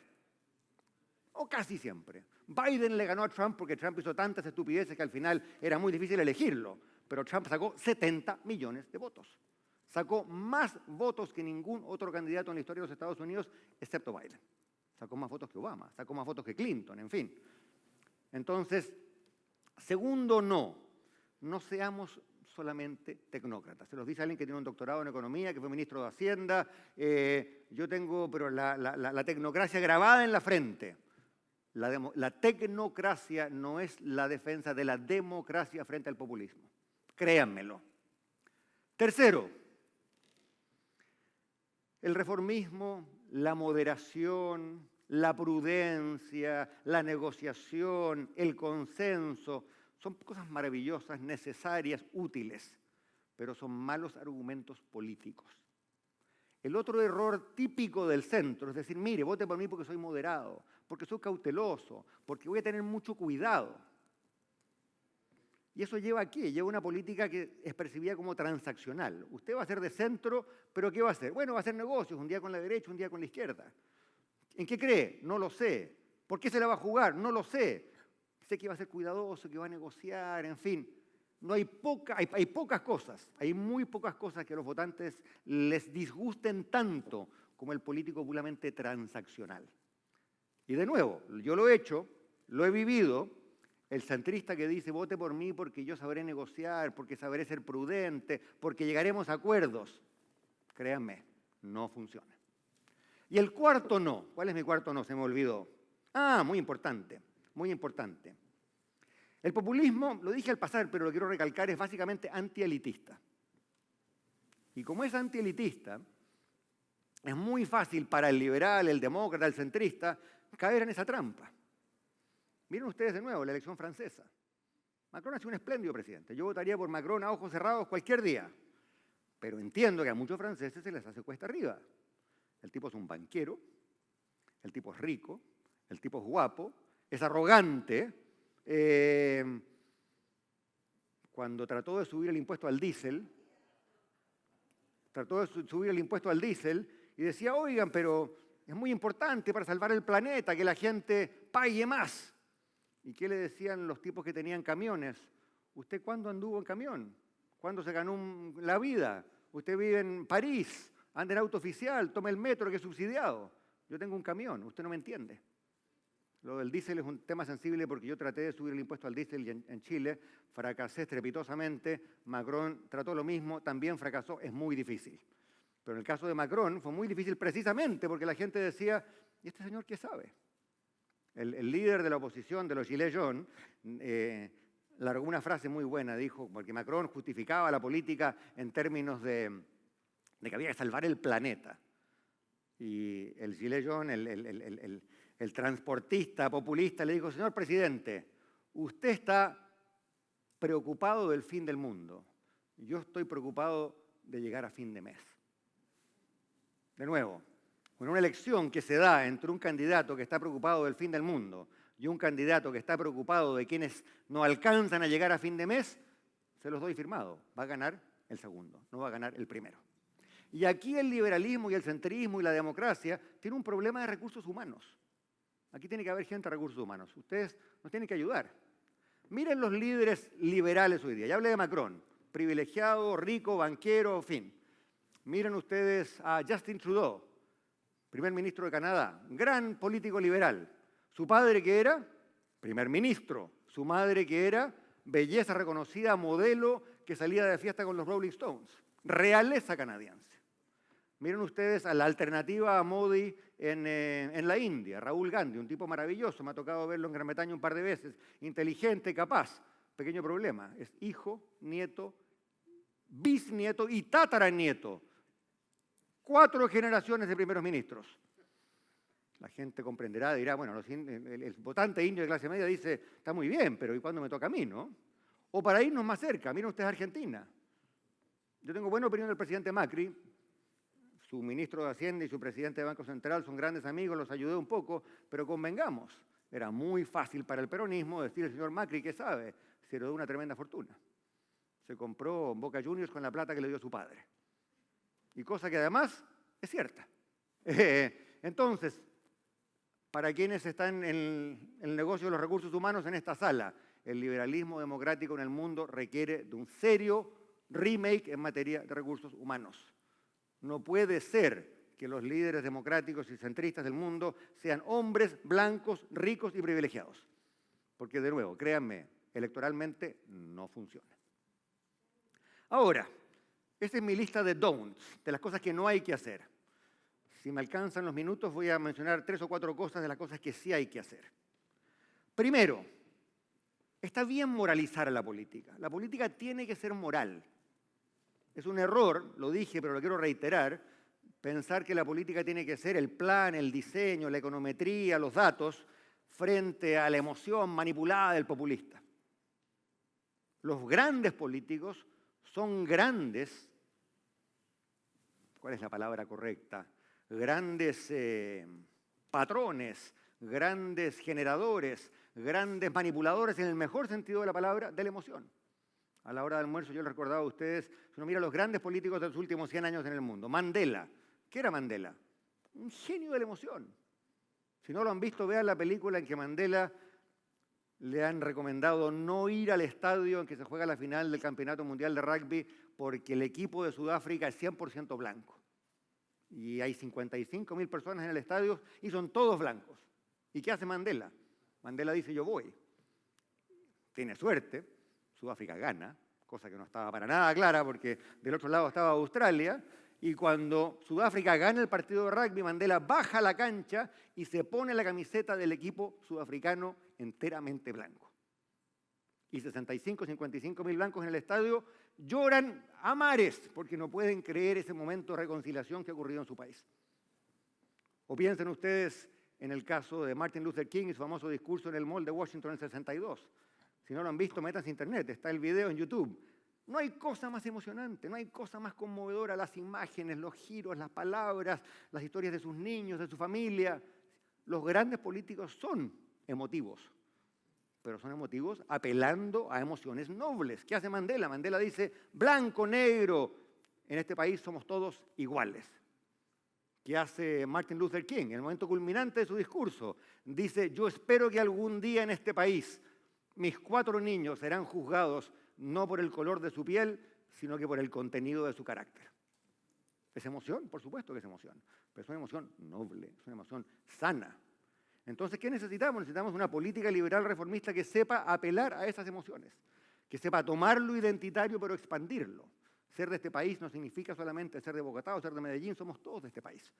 O casi siempre. Biden le ganó a Trump porque Trump hizo tantas estupideces que al final era muy difícil elegirlo. Pero Trump sacó 70 millones de votos. Sacó más votos que ningún otro candidato en la historia de los Estados Unidos, excepto Biden. Sacó más votos que Obama, sacó más votos que Clinton, en fin. Entonces, segundo, no seamos solamente tecnócratas. Se los dice alguien que tiene un doctorado en economía, que fue ministro de Hacienda. Yo tengo la tecnocracia grabada en la frente. La tecnocracia no es la defensa de la democracia frente al populismo. Créanmelo. Tercero, el reformismo, la moderación, la prudencia, la negociación, el consenso, son cosas maravillosas, necesarias, útiles, pero son malos argumentos políticos. El otro error típico del centro es decir, mire, vote por mí porque soy moderado, porque soy cauteloso, porque voy a tener mucho cuidado. ¿Y eso lleva a qué? Lleva una política que es percibida como transaccional. Usted va a ser de centro, pero ¿qué va a hacer? Bueno, va a hacer negocios, un día con la derecha, un día con la izquierda. ¿En qué cree? No lo sé. ¿Por qué se la va a jugar? No lo sé. Sé que va a ser cuidadoso, que va a negociar, en fin. No hay pocas cosas, hay muy pocas cosas que a los votantes les disgusten tanto como el político puramente transaccional. Y de nuevo, yo lo he hecho, lo he vivido, el centrista que dice vote por mí porque yo sabré negociar, porque sabré ser prudente, porque llegaremos a acuerdos. Créanme, no funciona. Y el cuarto no. ¿Cuál es mi cuarto no? Se me olvidó. Muy importante, muy importante. El populismo, lo dije al pasar, pero lo quiero recalcar, es básicamente antielitista. Y como es antielitista, es muy fácil para el liberal, el demócrata, el centrista, caer en esa trampa. Miren ustedes de nuevo la elección francesa. Macron ha sido un espléndido presidente. Yo votaría por Macron a ojos cerrados cualquier día. Pero entiendo que a muchos franceses se les hace cuesta arriba. El tipo es un banquero, el tipo es rico, el tipo es guapo, es arrogante. Cuando trató de subir el impuesto al diésel, y decía, oigan, pero es muy importante para salvar el planeta que la gente pague más. ¿Y qué le decían los tipos que tenían camiones? ¿Usted cuándo anduvo en camión? ¿Cuándo se ganó la vida? Usted vive en París, anda en auto oficial, toma el metro que es subsidiado. Yo tengo un camión, usted no me entiende. Lo del diésel es un tema sensible porque yo traté de subir el impuesto al diésel y en Chile fracasé estrepitosamente. Macron trató lo mismo, también fracasó, es muy difícil. Pero en el caso de Macron fue muy difícil precisamente porque la gente decía, ¿y este señor qué sabe? El líder de la oposición, de los Gilets jaunes, largó una frase muy buena, dijo, porque Macron justificaba la política en términos de que había que salvar el planeta. Y el Gilet jaune, el transportista populista, le dijo, señor presidente, usted está preocupado del fin del mundo. Yo estoy preocupado de llegar a fin de mes. De nuevo, en una elección que se da entre un candidato que está preocupado del fin del mundo y un candidato que está preocupado de quienes no alcanzan a llegar a fin de mes, se los doy firmado. Va a ganar el segundo, no va a ganar el primero. Y aquí el liberalismo y el centrismo y la democracia tienen un problema de recursos humanos. Aquí tiene que haber gente de recursos humanos. Ustedes nos tienen que ayudar. Miren los líderes liberales hoy día. Ya hablé de Macron, privilegiado, rico, banquero, en fin. Miren ustedes a Justin Trudeau, primer ministro de Canadá, gran político liberal. Su padre que era primer ministro, su madre que era belleza reconocida, modelo que salía de fiesta con los Rolling Stones, realeza canadiense. Miren ustedes a la alternativa a Modi en la India, Rahul Gandhi, un tipo maravilloso, me ha tocado verlo en Gran Bretaña un par de veces, inteligente, capaz. Pequeño problema, es hijo, nieto, bisnieto y tataranieto. 4 generaciones de primeros ministros. La gente comprenderá, dirá, bueno, el votante indio de clase media dice, está muy bien, pero ¿y cuándo me toca a mí, no? O para irnos más cerca, miren ustedes Argentina. Yo tengo buena opinión del presidente Macri, su ministro de Hacienda y su presidente de Banco Central son grandes amigos, los ayudé un poco, pero convengamos, era muy fácil para el peronismo decir al señor Macri que sabe, se heredó una tremenda fortuna. Se compró Boca Juniors con la plata que le dio su padre. Y cosa que además es cierta. Entonces, para quienes están en el negocio de los recursos humanos en esta sala, el liberalismo democrático en el mundo requiere de un serio remake en materia de recursos humanos. No puede ser que los líderes democráticos y centristas del mundo sean hombres blancos, ricos y privilegiados. Porque, de nuevo, créanme, electoralmente no funciona. Ahora, esta es mi lista de don'ts, de las cosas que no hay que hacer. Si me alcanzan los minutos, voy a mencionar 3 o 4 cosas de las cosas que sí hay que hacer. Primero, está bien moralizar a la política. La política tiene que ser moral. Es un error, lo dije, pero lo quiero reiterar, pensar que la política tiene que ser el plan, el diseño, la econometría, los datos, frente a la emoción manipulada del populista. Los grandes políticos son grandes, ¿cuál es la palabra correcta? Grandes patrones, grandes generadores, grandes manipuladores en el mejor sentido de la palabra, de la emoción. A la hora del almuerzo yo les recordaba a ustedes, si uno mira a los grandes políticos de los últimos 100 años en el mundo, Mandela, ¿qué era Mandela? Un genio de la emoción. Si no lo han visto, vean la película en que Mandela le han recomendado no ir al estadio en que se juega la final del Campeonato Mundial de Rugby porque el equipo de Sudáfrica es 100% blanco. Y hay 55.000 personas en el estadio y son todos blancos. ¿Y qué hace Mandela? Mandela dice, yo voy. Tiene suerte, Sudáfrica gana, cosa que no estaba para nada clara porque del otro lado estaba Australia, y cuando Sudáfrica gana el partido de rugby, Mandela baja a la cancha y se pone la camiseta del equipo sudafricano enteramente blanco. Y 55.000 blancos en el estadio lloran a mares porque no pueden creer ese momento de reconciliación que ha ocurrido en su país. O piensen ustedes en el caso de Martin Luther King y su famoso discurso en el Mall de Washington en el 62. Si no lo han visto, métanse a internet, está el video en YouTube. No hay cosa más emocionante, no hay cosa más conmovedora, las imágenes, los giros, las palabras, las historias de sus niños, de su familia. Los grandes políticos son emotivos, pero son emotivos apelando a emociones nobles. ¿Qué hace Mandela? Mandela dice, blanco, negro, en este país somos todos iguales. ¿Qué hace Martin Luther King? En el momento culminante de su discurso, dice, yo espero que algún día en este país mis 4 niños serán juzgados no por el color de su piel, sino que por el contenido de su carácter. ¿Es emoción? Por supuesto que es emoción, pero es una emoción noble, es una emoción sana. Entonces, ¿qué necesitamos? Necesitamos una política liberal reformista que sepa apelar a esas emociones, que sepa tomar lo identitario pero expandirlo. Ser de este país no significa solamente ser de Bogotá o ser de Medellín, somos todos de este país.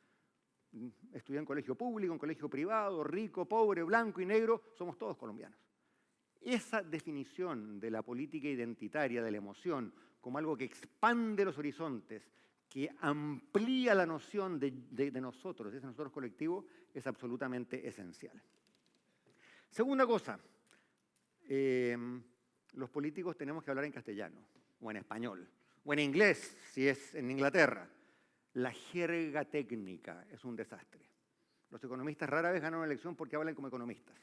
Estudié en colegio público, en colegio privado, rico, pobre, blanco y negro, somos todos colombianos. Esa definición de la política identitaria, de la emoción, como algo que expande los horizontes, que amplía la noción de nosotros, de ese nosotros colectivo, es absolutamente esencial. Segunda cosa, los políticos tenemos que hablar en castellano, o en español, o en inglés, si es en Inglaterra. La jerga técnica es un desastre. Los economistas rara vez ganan una elección porque hablan como economistas.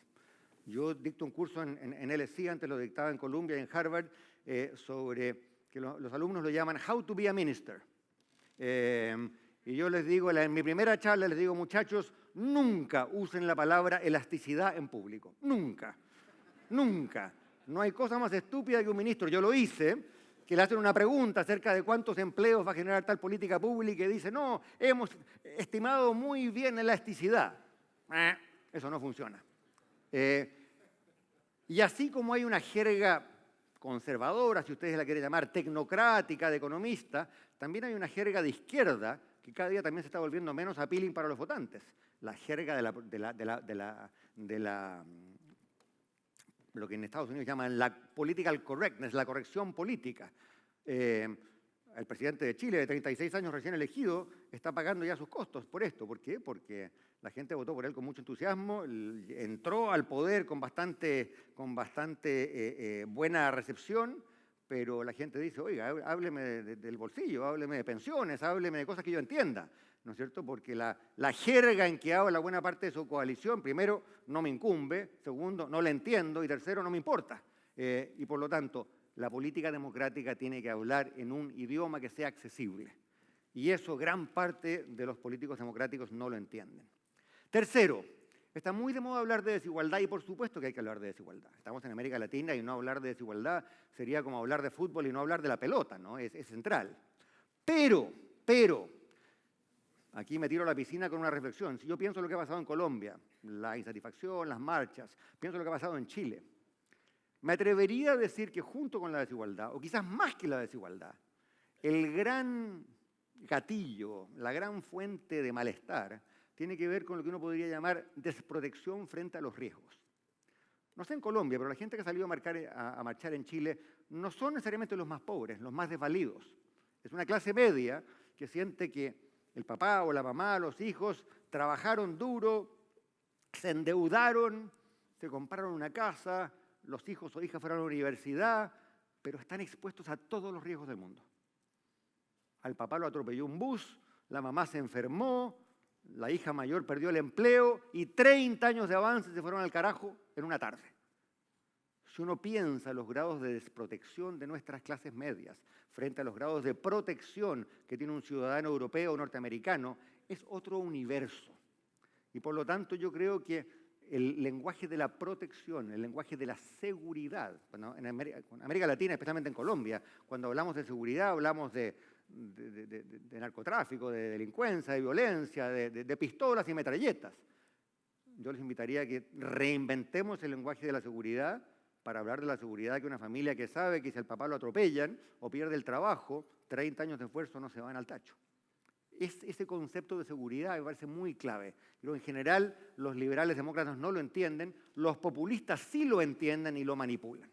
Yo dicto un curso en LSE, antes lo dictaba en Columbia y en Harvard, sobre que los alumnos lo llaman How to be a Minister. Y yo les digo, en mi primera charla les digo, muchachos, nunca usen la palabra elasticidad en público. Nunca. Nunca. No hay cosa más estúpida que un ministro. Yo lo hice, que le hacen una pregunta acerca de cuántos empleos va a generar tal política pública y dice, no, hemos estimado muy bien elasticidad. Eso no funciona. Y así como hay una jerga conservadora, si ustedes la quieren llamar, tecnocrática, de economista, también hay una jerga de izquierda que cada día también se está volviendo menos appealing para los votantes. La jerga de lo que en Estados Unidos llaman la political correctness, la corrección política. El presidente de Chile, de 36 años recién elegido, está pagando ya sus costos por esto. ¿Por qué? Porque la gente votó por él con mucho entusiasmo, entró al poder con bastante buena recepción, pero la gente dice, oiga, hábleme del bolsillo, hábleme de pensiones, hábleme de cosas que yo entienda, ¿no es cierto? Porque la jerga en que habla buena parte de su coalición, primero, no me incumbe, segundo, no la entiendo, y tercero, no me importa. Y por lo tanto, la política democrática tiene que hablar en un idioma que sea accesible. Y eso gran parte de los políticos democráticos no lo entienden. Tercero, está muy de moda hablar de desigualdad y por supuesto que hay que hablar de desigualdad. Estamos en América Latina y no hablar de desigualdad sería como hablar de fútbol y no hablar de la pelota, ¿no? Es central. Pero, aquí me tiro a la piscina con una reflexión. Si yo pienso lo que ha pasado en Colombia, la insatisfacción, las marchas, pienso lo que ha pasado en Chile, me atrevería a decir que junto con la desigualdad, o quizás más que la desigualdad, el gran gatillo, la gran fuente de malestar, tiene que ver con lo que uno podría llamar desprotección frente a los riesgos. No sé en Colombia, pero la gente que ha salido a marchar en Chile no son necesariamente los más pobres, los más desvalidos. Es una clase media que siente que el papá o la mamá, los hijos, trabajaron duro, se endeudaron, se compraron una casa, los hijos o hijas fueron a la universidad, pero están expuestos a todos los riesgos del mundo. Al papá lo atropelló un bus, la mamá se enfermó, la hija mayor perdió el empleo y 30 años de avance se fueron al carajo en una tarde. Si uno piensa los grados de desprotección de nuestras clases medias frente a los grados de protección que tiene un ciudadano europeo o norteamericano, es otro universo. Y por lo tanto yo creo que el lenguaje de la protección, el lenguaje de la seguridad, bueno, en América Latina, especialmente en Colombia, cuando hablamos de seguridad hablamos de narcotráfico, de delincuencia, de violencia, de pistolas y metralletas. Yo les invitaría a que reinventemos el lenguaje de la seguridad para hablar de la seguridad que una familia que sabe que si al papá lo atropellan o pierde el trabajo, 30 años de esfuerzo no se van al tacho. Ese concepto de seguridad me parece muy clave. Pero en general los liberales demócratas no lo entienden, los populistas sí lo entienden y lo manipulan.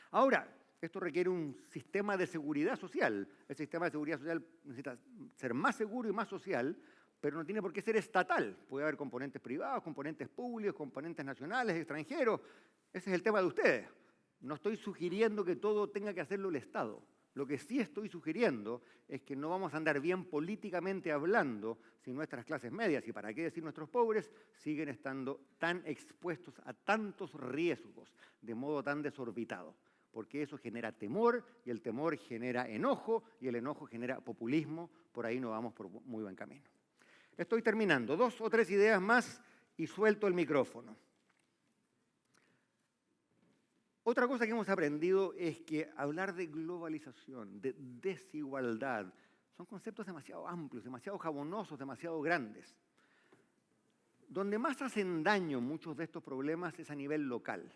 Ahora, esto requiere un sistema de seguridad social. El sistema de seguridad social necesita ser más seguro y más social, pero no tiene por qué ser estatal. Puede haber componentes privados, componentes públicos, componentes nacionales, extranjeros. Ese es el tema de ustedes. No estoy sugiriendo que todo tenga que hacerlo el Estado. Lo que sí estoy sugiriendo es que no vamos a andar bien políticamente hablando si nuestras clases medias, y para qué decir nuestros pobres, siguen estando tan expuestos a tantos riesgos de modo tan desorbitado. Porque eso genera temor, y el temor genera enojo, y el enojo genera populismo. Por ahí no vamos por muy buen camino. Estoy terminando. 2 o 3 ideas más y suelto el micrófono. Otra cosa que hemos aprendido es que hablar de globalización, de desigualdad, son conceptos demasiado amplios, demasiado jabonosos, demasiado grandes. Donde más hacen daño muchos de estos problemas es a nivel local.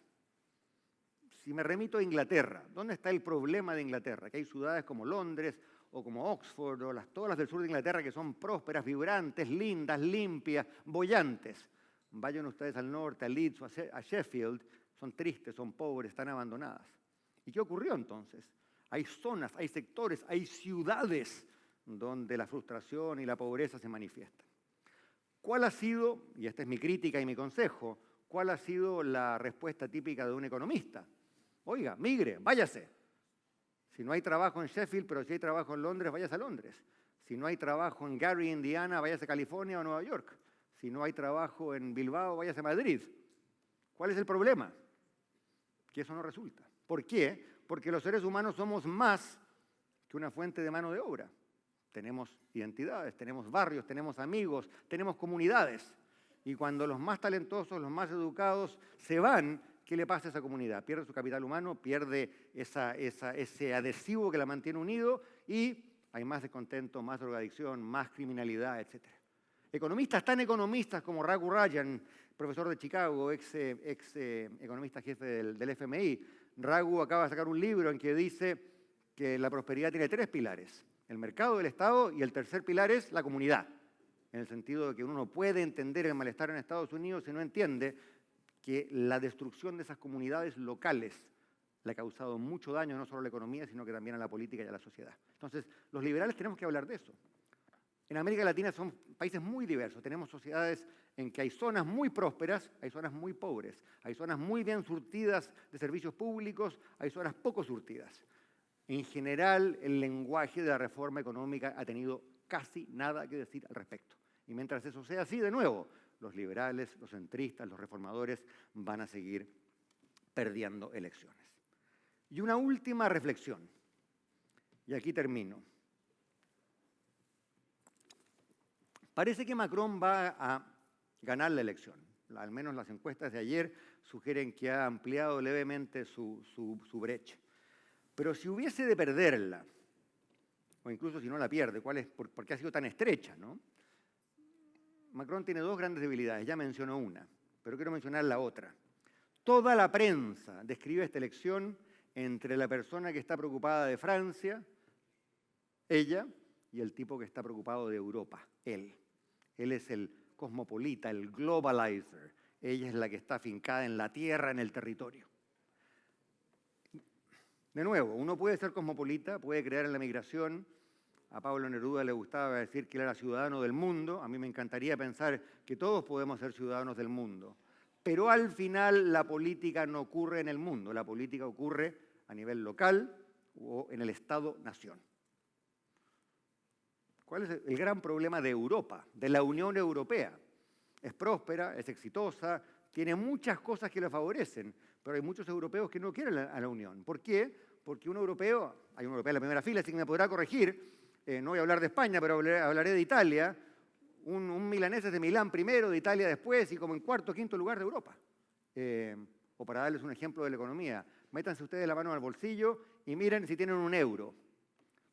Si me remito a Inglaterra, ¿dónde está el problema de Inglaterra? Que hay ciudades como Londres o como Oxford o todas las del sur de Inglaterra que son prósperas, vibrantes, lindas, limpias, bollantes. Vayan ustedes al norte, a Leeds o a Sheffield, son tristes, son pobres, están abandonadas. ¿Y qué ocurrió entonces? Hay zonas, hay sectores, hay ciudades donde la frustración y la pobreza se manifiestan. ¿Cuál ha sido, y esta es mi crítica y mi consejo, cuál ha sido la respuesta típica de un economista? Oiga, migre, váyase. Si no hay trabajo en Sheffield, pero si hay trabajo en Londres, váyase a Londres. Si no hay trabajo en Gary, Indiana, váyase a California o Nueva York. Si no hay trabajo en Bilbao, váyase a Madrid. ¿Cuál es el problema? Que eso no resulta. ¿Por qué? Porque los seres humanos somos más que una fuente de mano de obra. Tenemos identidades, tenemos barrios, tenemos amigos, tenemos comunidades. Y cuando los más talentosos, los más educados se van, ¿qué le pasa a esa comunidad? Pierde su capital humano, pierde ese adhesivo que la mantiene unido y hay más descontento, más drogadicción, más criminalidad, etc. Economistas tan economistas como Raghu Rajan, profesor de Chicago, ex economista jefe del FMI, Raghu acaba de sacar un libro en que dice que la prosperidad tiene 3 pilares: el mercado del Estado, y el tercer pilar es la comunidad, en el sentido de que uno no puede entender el malestar en Estados Unidos si no entiende que la destrucción de esas comunidades locales le ha causado mucho daño no solo a la economía, sino que también a la política y a la sociedad. Entonces, los liberales tenemos que hablar de eso. En América Latina son países muy diversos. Tenemos sociedades en que hay zonas muy prósperas, hay zonas muy pobres, hay zonas muy bien surtidas de servicios públicos, hay zonas poco surtidas. En general, el lenguaje de la reforma económica ha tenido casi nada que decir al respecto. Y mientras eso sea así, de nuevo, los liberales, los centristas, los reformadores van a seguir perdiendo elecciones. Y una última reflexión, y aquí termino. Parece que Macron va a ganar la elección. Al menos las encuestas de ayer sugieren que ha ampliado levemente su brecha. Pero si hubiese de perderla, o incluso si no la pierde, ¿por qué ha sido tan estrecha, ¿no? Macron tiene 2 grandes debilidades, ya mencionó una, pero quiero mencionar la otra. Toda la prensa describe esta elección entre la persona que está preocupada de Francia, ella, y el tipo que está preocupado de Europa, él. Él es el cosmopolita, el globalizer. Ella es la que está afincada en la tierra, en el territorio. De nuevo, uno puede ser cosmopolita, puede creer en la migración. A Pablo Neruda le gustaba decir que él era ciudadano del mundo. A mí me encantaría pensar que todos podemos ser ciudadanos del mundo. Pero al final la política no ocurre en el mundo. La política ocurre a nivel local o en el Estado-nación. ¿Cuál es el gran problema de Europa, de la Unión Europea? Es próspera, es exitosa, tiene muchas cosas que la favorecen, pero hay muchos europeos que no quieren a la Unión. ¿Por qué? Porque un europeo, hay un europeo en la primera fila, así que me podrá corregir, no voy a hablar de España, pero hablaré de Italia. Un milanés es de Milán primero, de Italia después, y como en cuarto o quinto lugar de Europa. O para darles un ejemplo de la economía, métanse ustedes la mano al bolsillo y miren si tienen un euro.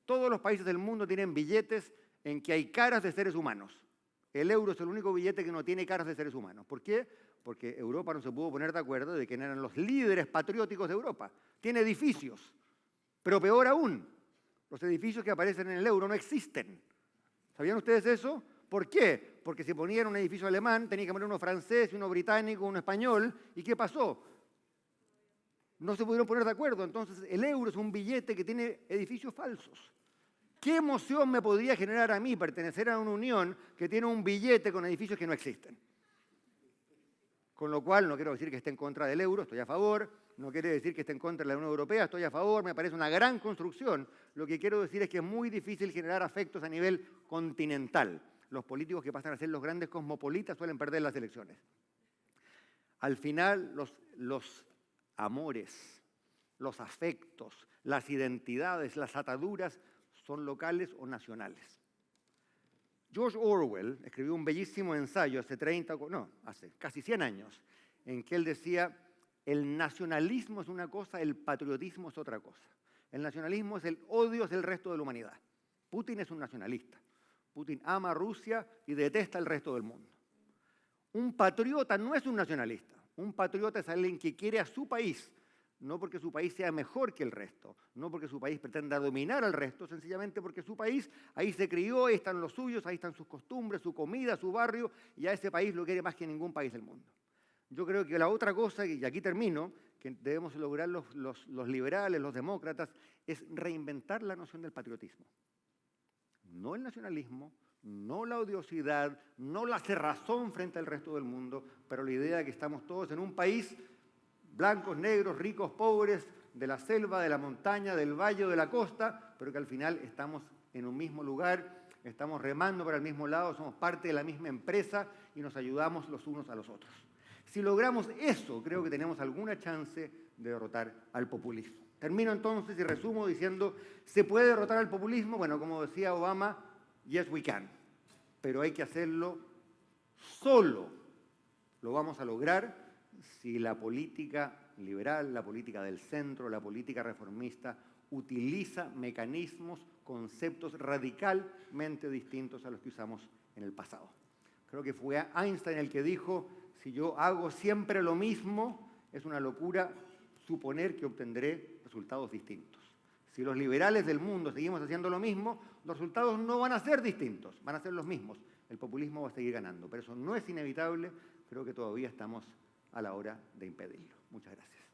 Todos los países del mundo tienen billetes en que hay caras de seres humanos. El euro es el único billete que no tiene caras de seres humanos. ¿Por qué? Porque Europa no se pudo poner de acuerdo de quién eran los líderes patrióticos de Europa. Tiene edificios, pero peor aún, los edificios que aparecen en el euro no existen. ¿Sabían ustedes eso? ¿Por qué? Porque si ponían un edificio alemán, tenía que poner uno francés, uno británico, uno español. ¿Y qué pasó? No se pudieron poner de acuerdo. Entonces, el euro es un billete que tiene edificios falsos. ¿Qué emoción me podría generar a mí pertenecer a una unión que tiene un billete con edificios que no existen? Con lo cual, no quiero decir que esté en contra del euro, estoy a favor. No quiere decir que esté en contra de la Unión Europea, estoy a favor. Me parece una gran construcción. Lo que quiero decir es que es muy difícil generar afectos a nivel continental. Los políticos que pasan a ser los grandes cosmopolitas suelen perder las elecciones. Al final, los amores, los afectos, las identidades, las ataduras son locales o nacionales. George Orwell escribió un bellísimo ensayo hace casi 100 años, en que él decía, el nacionalismo es una cosa, el patriotismo es otra cosa. El nacionalismo es el odio hacia el resto de la humanidad. Putin es un nacionalista. Putin ama a Rusia y detesta al resto del mundo. Un patriota no es un nacionalista. Un patriota es alguien que quiere a su país, no porque su país sea mejor que el resto, no porque su país pretenda dominar al resto, sencillamente porque su país, ahí se crió, ahí están los suyos, ahí están sus costumbres, su comida, su barrio, y a ese país lo quiere más que ningún país del mundo. Yo creo que la otra cosa, y aquí termino, que debemos lograr los liberales, los demócratas, es reinventar la noción del patriotismo. No el nacionalismo, no la odiosidad, no la cerrazón frente al resto del mundo, pero la idea de que estamos todos en un país, blancos, negros, ricos, pobres, de la selva, de la montaña, del valle, de la costa, pero que al final estamos en un mismo lugar, estamos remando para el mismo lado, somos parte de la misma empresa y nos ayudamos los unos a los otros. Si logramos eso, creo que tenemos alguna chance de derrotar al populismo. Termino entonces y resumo diciendo, ¿se puede derrotar al populismo? Bueno, como decía Obama, yes we can, pero hay que hacerlo solo. Lo vamos a lograr si la política liberal, la política del centro, la política reformista, utiliza mecanismos, conceptos radicalmente distintos a los que usamos en el pasado. Creo que fue Einstein el que dijo, si yo hago siempre lo mismo, es una locura suponer que obtendré resultados distintos. Si los liberales del mundo seguimos haciendo lo mismo, los resultados no van a ser distintos, van a ser los mismos. El populismo va a seguir ganando, pero eso no es inevitable, creo que todavía estamos a la hora de impedirlo. Muchas gracias.